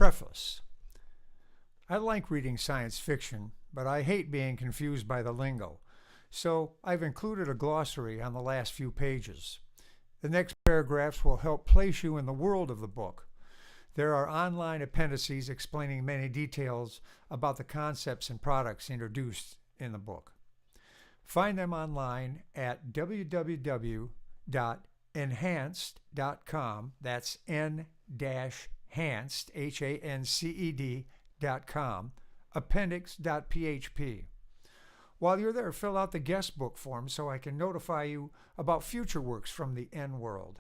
Preface. I like reading science fiction, but I hate being confused by the lingo, so I've included a glossary on the last few pages. The next paragraphs will help place you in the world of the book. There are online appendices explaining many details about the concepts and products introduced in the book. Find them online at www.n-hanced.com. That's N-hanced, Hanced.com, appendix.php. While you're there, fill out the guest book form so I can notify you about future works from the N world.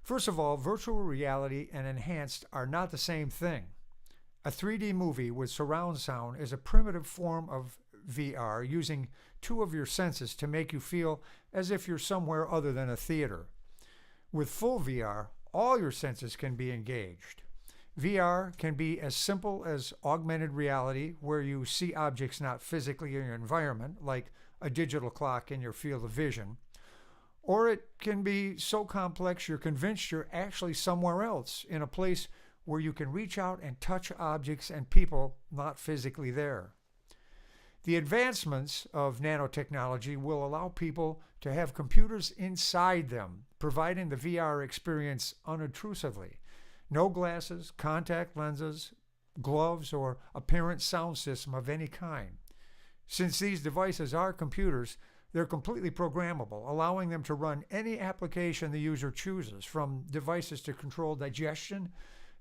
First of all, virtual reality and enhanced are not the same thing. A 3D movie with surround sound is a primitive form of VR using two of your senses to make you feel as if you're somewhere other than a theater. With full VR, all your senses can be engaged. VR can be as simple as augmented reality, where you see objects not physically in your environment, like a digital clock in your field of vision, or it can be so complex you're convinced you're actually somewhere else, in a place where you can reach out and touch objects and people not physically there. The advancements of nanotechnology will allow people to have computers inside them, providing the VR experience unobtrusively. No glasses, contact lenses, gloves, or apparent sound system of any kind. Since these devices are computers, they're completely programmable, allowing them to run any application the user chooses, from devices to control digestion,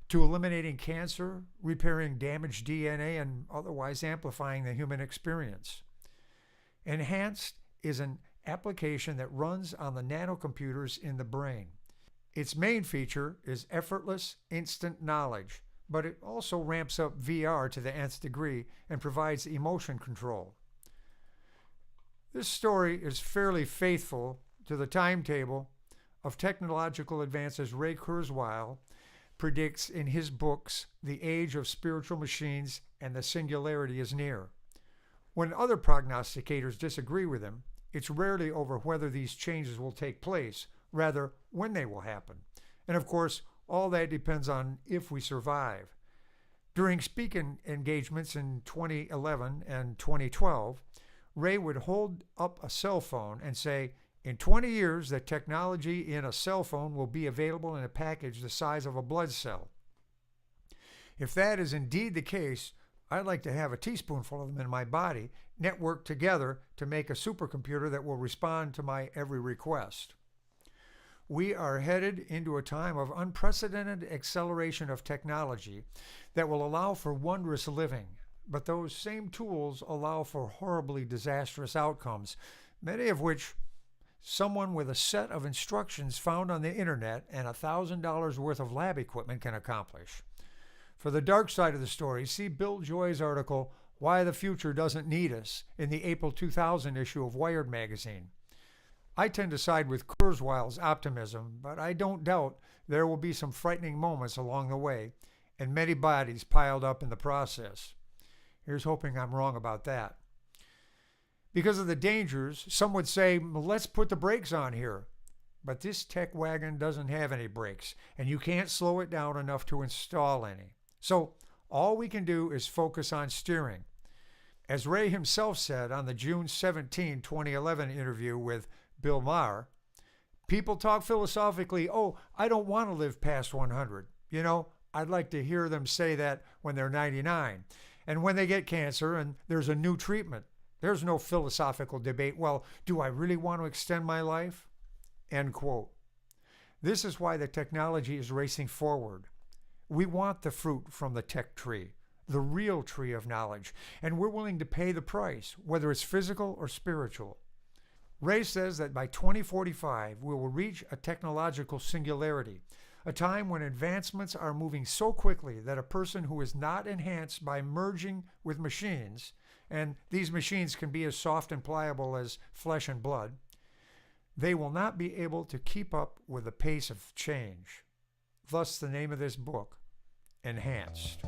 to eliminating cancer, repairing damaged DNA, and otherwise amplifying the human experience. Enhanced is an application that runs on the nanocomputers in the brain. Its main feature is effortless, instant knowledge, but it also ramps up VR to the nth degree and provides emotion control. This story is fairly faithful to the timetable of technological advances Ray Kurzweil predicts in his books, The Age of Spiritual Machines and The Singularity is Near. When other prognosticators disagree with him, it's rarely over whether these changes will take place, rather when they will happen. And of course, all that depends on if we survive. During speaking engagements in 2011 and 2012, Ray would hold up a cell phone and say, "In 20 years, the technology in a cell phone will be available in a package the size of a blood cell." If that is indeed the case, I'd like to have a teaspoonful of them in my body, networked together to make a supercomputer that will respond to my every request. We are headed into a time of unprecedented acceleration of technology that will allow for wondrous living. But those same tools allow for horribly disastrous outcomes, many of which someone with a set of instructions found on the internet and $1,000 worth of lab equipment can accomplish. For the dark side of the story, see Bill Joy's article, Why the Future Doesn't Need Us, in the April 2000 issue of Wired magazine. I tend to side with Kurzweil's optimism, but I don't doubt there will be some frightening moments along the way, and many bodies piled up in the process. Here's hoping I'm wrong about that. Because of the dangers, some would say, let's put the brakes on here. But this tech wagon doesn't have any brakes, and you can't slow it down enough to install any. So all we can do is focus on steering. As Ray himself said on the June 17, 2011 interview with Bill Maher, people talk philosophically, "Oh, I don't want to live past 100. I'd like to hear them say that when they're 99. And when they get cancer and there's a new treatment, there's no philosophical debate, well, do I really want to extend my life?" End quote. This is why the technology is racing forward. We want the fruit from the tech tree, the real tree of knowledge, and we're willing to pay the price, whether it's physical or spiritual. Ray says that by 2045, we will reach a technological singularity, a time when advancements are moving so quickly that a person who is not enhanced by merging with machines, and these machines can be as soft and pliable as flesh and blood, they will not be able to keep up with the pace of change. Thus the name of this book, N-hanced.